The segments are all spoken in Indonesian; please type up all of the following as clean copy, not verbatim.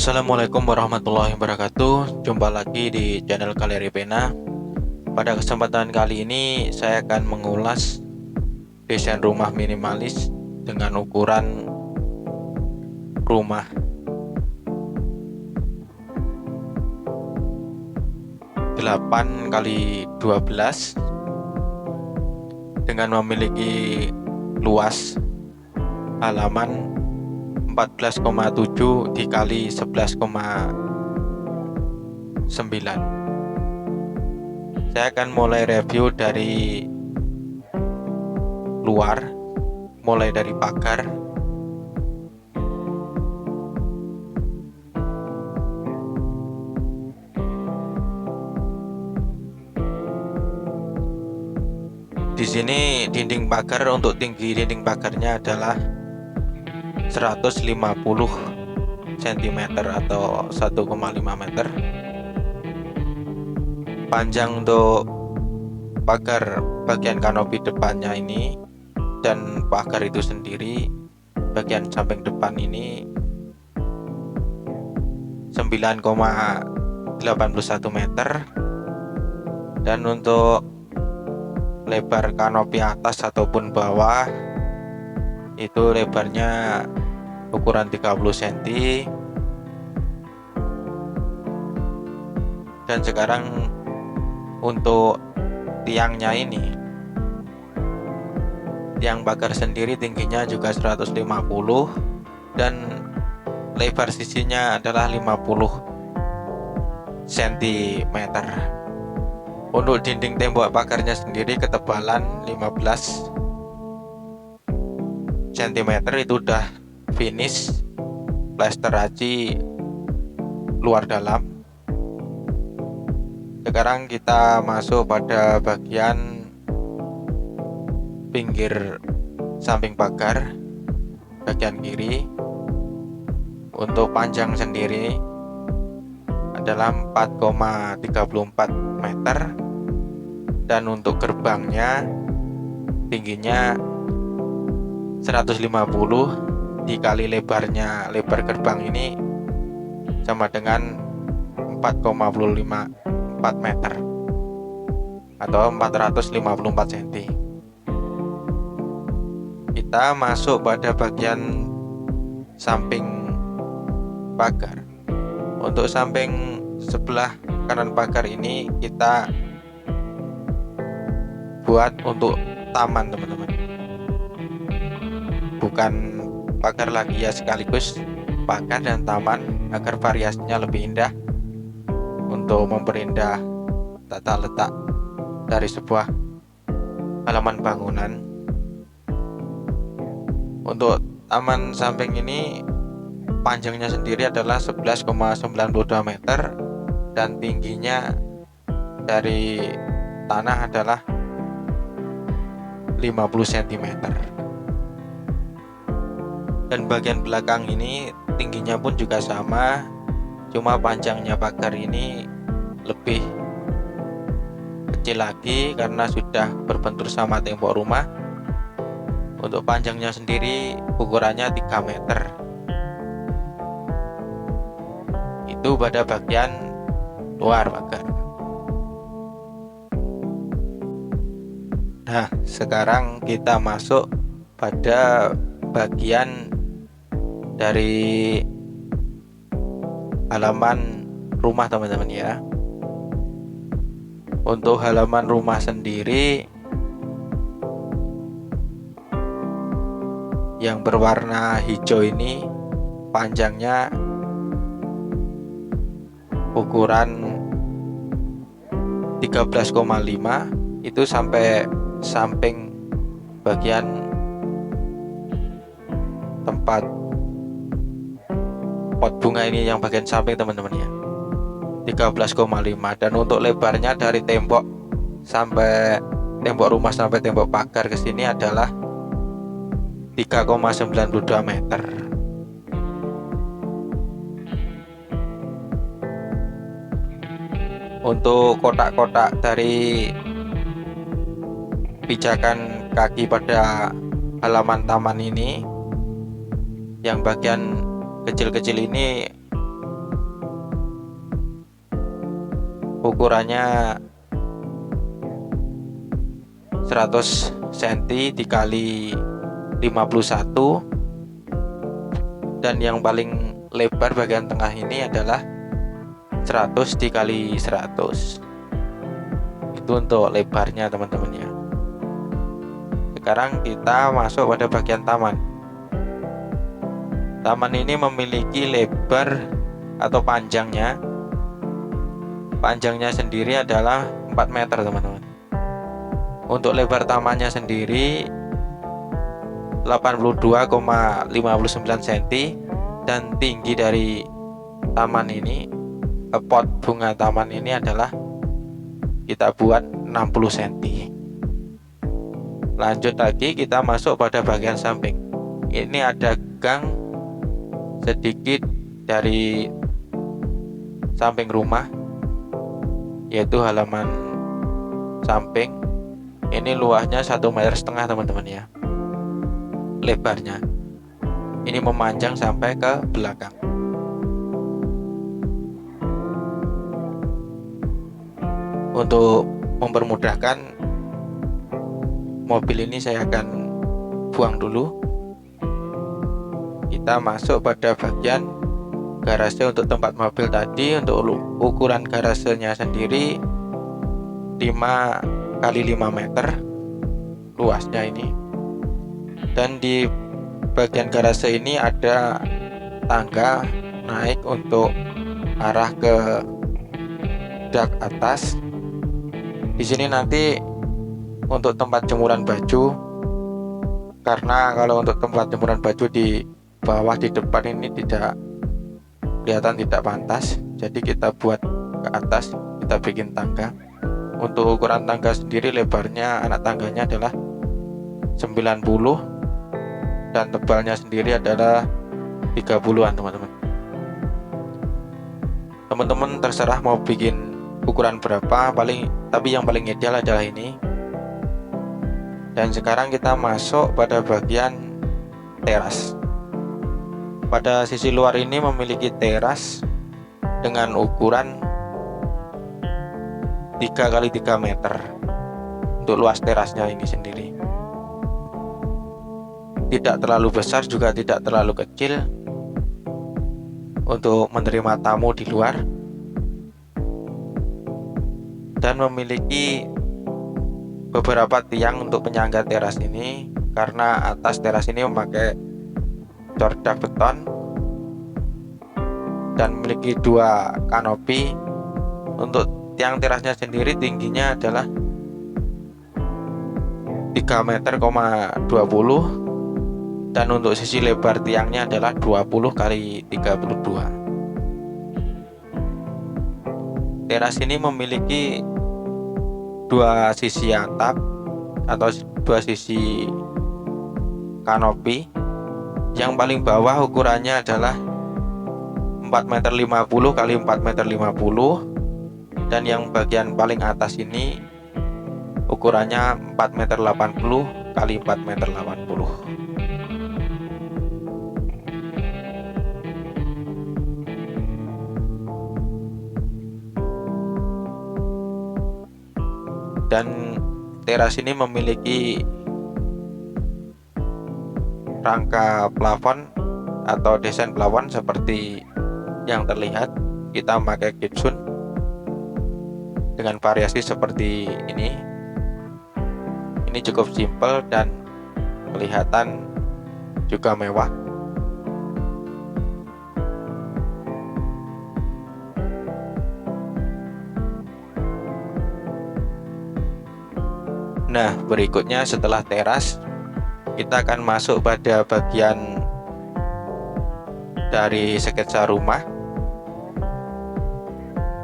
Assalamualaikum warahmatullahi wabarakatuh. Jumpa lagi di channel Galeri Pena. Pada kesempatan kali ini saya akan mengulas desain rumah minimalis dengan ukuran rumah 8 kali 12 dengan memiliki luas halaman 14,7 dikali 11,9. Saya akan mulai review dari luar, mulai dari pagar. Di sini dinding pagar, untuk tinggi dinding pagarnya adalah 150 cm atau 1,5 meter. Panjang untuk pagar bagian kanopi depannya ini dan pagar itu sendiri bagian samping depan ini 9,81 meter, dan untuk lebar kanopi atas ataupun bawah itu lebarnya ukuran 30 cm. Dan sekarang untuk tiangnya ini, tiang pagar sendiri tingginya juga 150 dan lebar sisinya adalah 50 cm. Untuk dinding tembok pagarnya sendiri ketebalan 15 cm, itu udah finish plester aci luar dalam. Sekarang kita masuk pada bagian pinggir samping pagar bagian kiri. Untuk panjang sendiri adalah 4,34 meter, dan untuk gerbangnya tingginya 150 dikali lebarnya, lebar gerbang ini sama dengan 4,54 meter atau 454 cm. Kita masuk pada bagian samping pagar. Untuk samping sebelah kanan pagar ini kita buat untuk taman, teman-teman, bukan pagar lagi ya, sekaligus pagar dan taman agar variasinya lebih indah untuk memperindah tata letak dari sebuah halaman bangunan. Untuk taman samping ini panjangnya sendiri adalah 11,92 meter dan tingginya dari tanah adalah 50 cm. Dan bagian belakang ini tingginya pun juga sama, cuma panjangnya pagar ini lebih kecil lagi karena sudah berbentur sama tembok rumah. Untuk panjangnya sendiri ukurannya 3 meter. Itu pada bagian luar pagar. Nah, sekarang kita masuk pada bagian dari halaman rumah, teman-teman ya. Untuk halaman rumah sendiri yang berwarna hijau ini panjangnya ukuran 13,5, itu sampai samping bagian tempat pot bunga ini yang bagian samping, teman-teman ya, 13,5. Dan untuk lebarnya dari tembok sampai tembok rumah sampai tembok pagar ke sini adalah 3,92 meter. Untuk kotak-kotak dari pijakan kaki pada halaman taman ini, yang bagian kecil-kecil ini ukurannya 100 cm dikali 51, dan yang paling lebar bagian tengah ini adalah 100 dikali 100. Itu untuk lebarnya teman-teman ya. Sekarang kita masuk pada bagian taman. Taman ini memiliki lebar atau panjangnya sendiri adalah 4 meter teman-teman. Untuk lebar tamannya sendiri 82,59 cm, dan tinggi dari taman ini, pot bunga taman ini adalah kita buat 60 cm. Lanjut lagi, kita masuk pada bagian samping. Ini ada gang sedikit dari samping rumah, yaitu halaman samping. Ini luasnya 1,5 meter teman-teman ya, lebarnya. Ini memanjang sampai ke belakang. Untuk mempermudahkan, mobil ini saya akan buang dulu. Kita masuk pada bagian garasi untuk tempat mobil tadi. Untuk ukuran garasenya sendiri 5 kali 5 meter luasnya ini, dan di bagian garasi ini ada tangga naik untuk arah ke dak atas. Di sini nanti untuk tempat jemuran baju, karena kalau untuk tempat jemuran baju di bawah di depan ini tidak kelihatan, tidak pantas, jadi kita buat ke atas, kita bikin tangga. Untuk ukuran tangga sendiri, lebarnya anak tangganya adalah 90, dan tebalnya sendiri adalah 30-an teman-teman. Teman-teman terserah mau bikin ukuran berapa, tapi yang paling ideal adalah ini. Dan sekarang kita masuk pada bagian teras. Pada sisi luar ini memiliki teras dengan ukuran 3 kali 3 meter untuk luas terasnya ini sendiri. Tidak terlalu besar juga tidak terlalu kecil untuk menerima tamu di luar, dan memiliki beberapa tiang untuk penyangga teras ini, karena atas teras ini memakai cordak beton, dan memiliki 2 kanopi. Untuk tiang terasnya sendiri tingginya adalah 3,20 meter, dan untuk sisi lebar tiangnya adalah 20 kali 32. Teras ini memiliki 2 sisi atap atau 2 sisi kanopi. Yang paling bawah ukurannya adalah 4,50 meter kali 4,50 meter, dan yang bagian paling atas ini ukurannya 4,80 meter kali 4,80 meter. Dan teras ini memiliki rangka plafon atau desain plafon seperti yang terlihat. Kita memakai gipsun dengan variasi seperti ini. Ini cukup simpel dan kelihatan juga mewah. Nah, berikutnya setelah teras, kita akan masuk pada bagian dari sketsa rumah.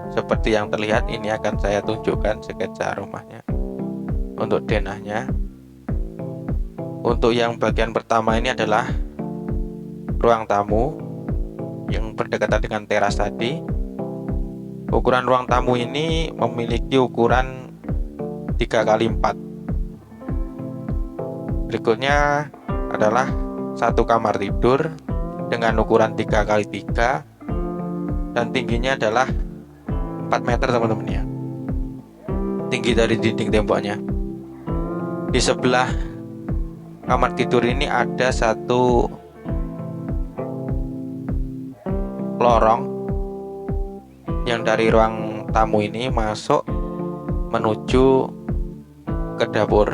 Seperti yang terlihat, ini akan saya tunjukkan sketsa rumahnya untuk denahnya. Untuk yang bagian pertama ini adalah ruang tamu yang berdekatan dengan teras tadi. Ukuran ruang tamu ini memiliki ukuran 3 kali 4. Berikutnya adalah 1 kamar tidur dengan ukuran 3 kali 3, dan tingginya adalah 4 meter teman-teman ya. tinggi dari dinding temboknya. Di sebelah kamar tidur ini ada satu lorong yang dari ruang tamu ini masuk menuju ke dapur.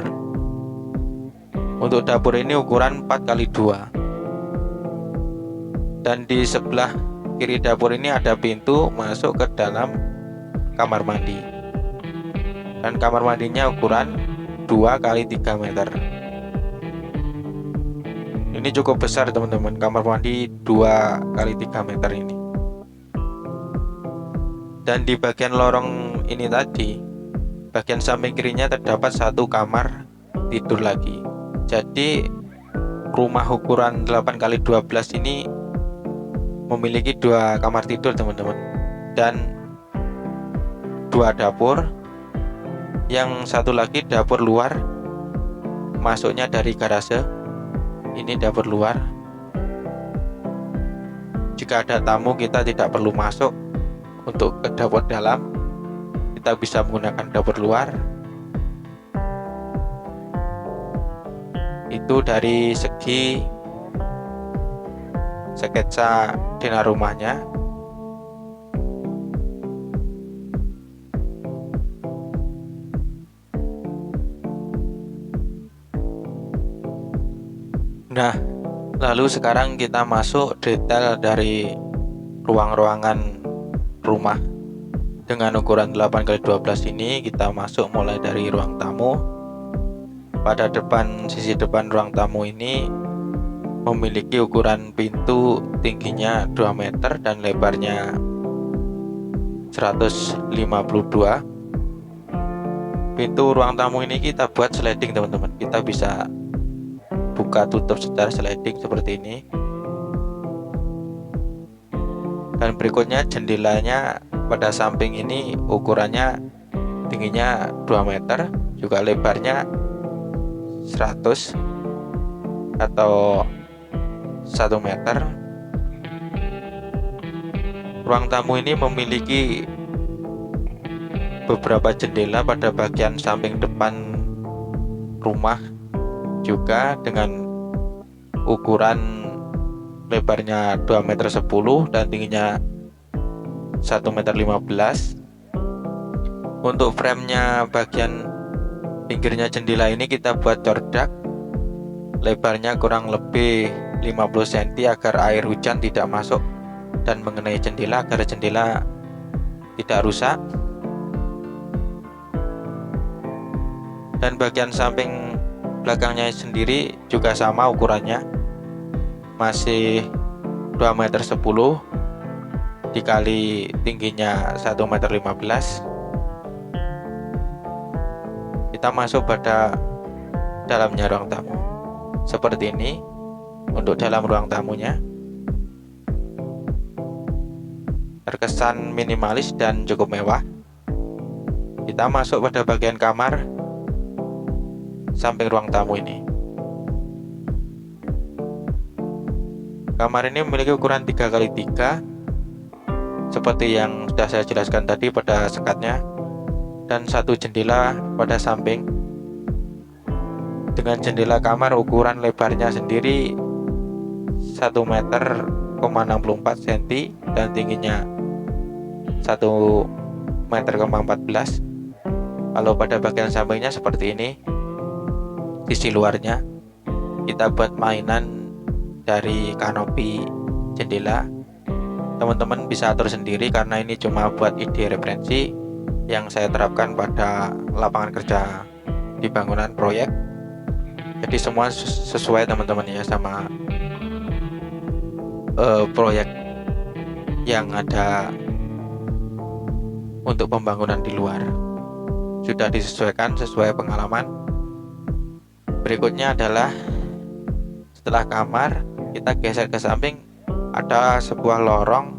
Untuk dapur ini ukuran 4x2. Dan di sebelah kiri dapur ini ada pintu masuk ke dalam kamar mandi. Dan kamar mandinya ukuran 2x3 meter. Ini cukup besar teman-teman, kamar mandi 2x3 meter ini. Dan di bagian lorong ini tadi, bagian samping kirinya terdapat satu kamar tidur lagi. Jadi rumah ukuran 8x12 ini memiliki 2 kamar tidur teman-teman, dan 2 dapur. Yang satu lagi dapur luar, masuknya dari garase. Ini dapur luar. Jika ada tamu, kita tidak perlu masuk untuk ke dapur dalam, kita bisa menggunakan dapur luar. Itu dari segi sketsa denah rumahnya. Nah, lalu sekarang kita masuk detail dari ruang-ruangan rumah dengan ukuran 8x12 ini. Kita masuk mulai dari ruang tamu. Pada sisi depan ruang tamu ini memiliki ukuran pintu tingginya 2 meter dan lebarnya 152. Pintu ruang tamu ini kita buat sliding teman-teman. Kita bisa buka tutup secara sliding seperti ini. Dan berikutnya jendelanya pada samping ini ukurannya tingginya 2 meter, juga lebarnya 100 atau 1 meter. Ruang tamu ini memiliki beberapa jendela pada bagian samping depan rumah, juga dengan ukuran lebarnya 2 meter 10 dan tingginya 1 meter 15. Untuk framenya bagian pinggirnya jendela ini kita buat cordak, lebarnya kurang lebih 50 cm agar air hujan tidak masuk dan mengenai jendela, agar jendela tidak rusak. Dan bagian samping belakangnya sendiri juga sama ukurannya, masih 2 meter 10 dikali tingginya 1 meter 15. Kita masuk pada dalamnya ruang tamu seperti ini. Untuk dalam ruang tamunya terkesan minimalis dan cukup mewah. Kita masuk pada bagian kamar samping ruang tamu ini. Kamar ini memiliki ukuran 3x3 seperti yang sudah saya jelaskan tadi pada sekatnya, dan satu jendela pada samping. Dengan jendela kamar ukuran lebarnya sendiri 1 meter 64 cm dan tingginya 1 meter 14. Kalau pada bagian sampingnya seperti ini. Sisi luarnya kita buat mainan dari kanopi jendela. Teman-teman bisa atur sendiri karena ini cuma buat ide referensi yang saya terapkan pada lapangan kerja di bangunan proyek. Jadi semua sesuai teman-teman ya sama proyek yang ada untuk pembangunan di luar. Sudah disesuaikan sesuai pengalaman. Berikutnya adalah setelah kamar, kita geser ke samping, ada sebuah lorong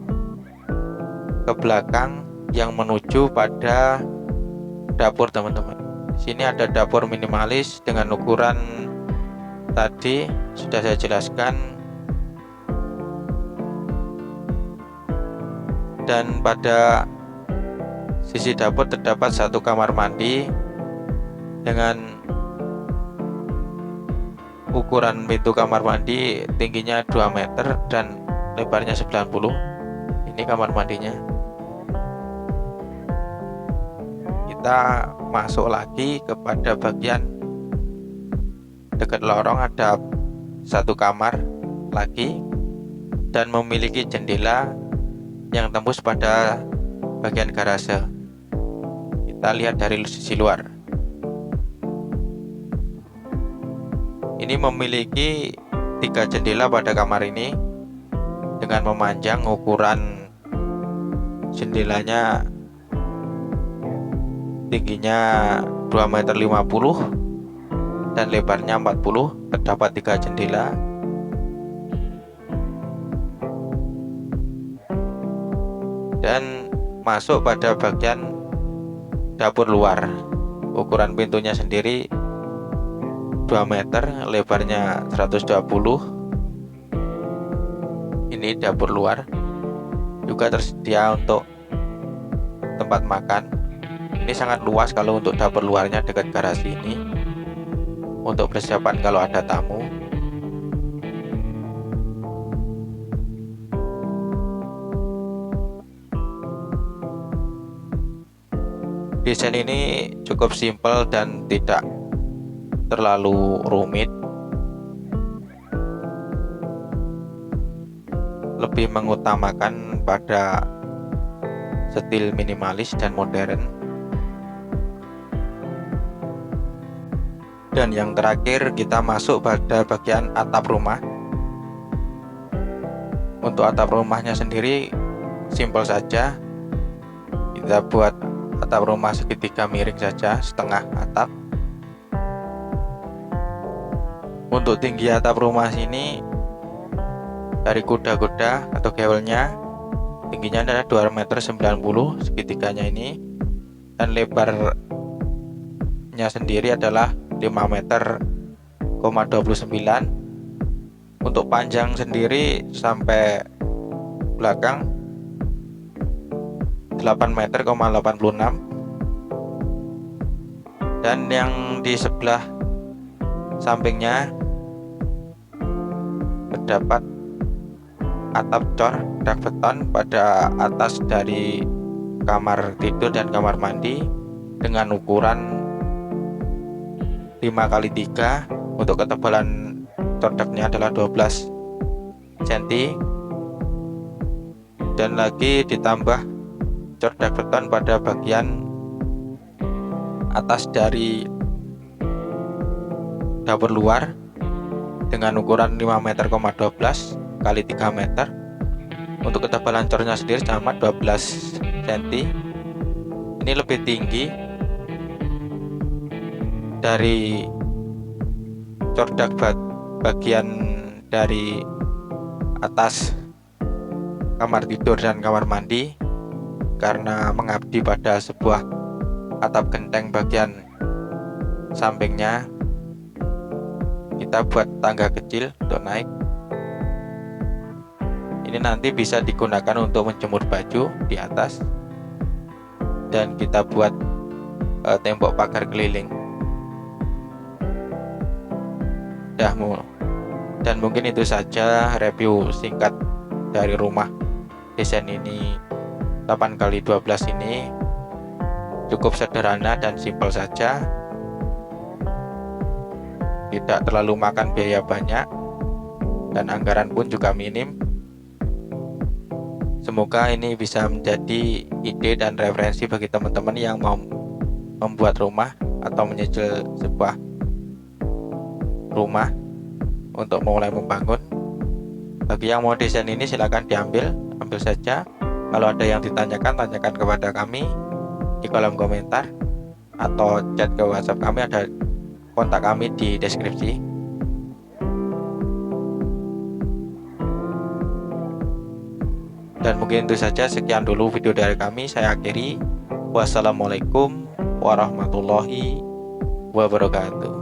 ke belakang yang menuju pada dapur teman-teman. Di sini ada dapur minimalis dengan ukuran tadi sudah saya jelaskan. Dan pada sisi dapur terdapat satu kamar mandi dengan ukuran pintu kamar mandi tingginya 2 meter dan lebarnya 90. Ini kamar mandinya. Kita masuk lagi kepada bagian dekat lorong, ada satu kamar lagi dan memiliki jendela yang tembus pada bagian garase. Kita lihat dari sisi luar. Ini memiliki 3 jendela pada kamar ini dengan memanjang. Ukuran jendelanya tingginya 2,50 meter dan lebarnya 40. Terdapat 3 jendela. Dan masuk pada bagian dapur luar. Ukuran pintunya sendiri 2 meter, lebarnya 120. Ini dapur luar. Juga tersedia untuk tempat makan. Ini sangat luas kalau untuk dapur luarnya dekat garasi ini, untuk persiapan kalau ada tamu. Desain ini cukup simpel dan tidak terlalu rumit. Lebih mengutamakan pada stil minimalis dan modern. Dan yang terakhir, kita masuk pada bagian atap rumah. Untuk atap rumahnya sendiri simpel saja. Kita buat atap rumah segitiga miring saja, setengah atap. Untuk tinggi atap rumah sini dari kuda-kuda atau gewelnya, tingginya adalah 2,90 meter segitiganya ini, dan lebarnya sendiri adalah 5,29 meter. Untuk panjang sendiri sampai belakang 8,86 meter. Dan yang di sebelah sampingnya terdapat atap cor dak beton pada atas dari kamar tidur dan kamar mandi dengan ukuran 5x3. Untuk ketebalan cordaknya adalah 12 cm, dan lagi ditambah cordak beton pada bagian atas dari dapur luar dengan ukuran 5,12 meter kali 3 meter. Untuk ketebalan cornya sendiri sama 12 cm. Ini lebih tinggi dari cordak bagian dari atas kamar tidur dan kamar mandi, karena mengabdi pada sebuah atap genteng bagian sampingnya. Kita buat tangga kecil untuk naik. Ini nanti bisa digunakan untuk menjemur baju di atas, dan kita buat tembok pagar keliling. Dan mungkin itu saja review singkat dari rumah desain ini 8x12 ini. Cukup sederhana dan simpel saja, tidak terlalu makan biaya banyak, dan anggaran pun juga minim. Semoga ini bisa menjadi ide dan referensi bagi teman-teman yang mau membuat rumah atau menyicil sebuah rumah untuk mulai membangun. Bagi yang mau desain ini silahkan ambil saja. Kalau ada yang ditanyakan, tanyakan kepada kami di kolom komentar atau chat ke WhatsApp kami, ada kontak kami di deskripsi. Dan mungkin itu saja, sekian dulu video dari kami, saya akhiri. Wassalamualaikum warahmatullahi wabarakatuh.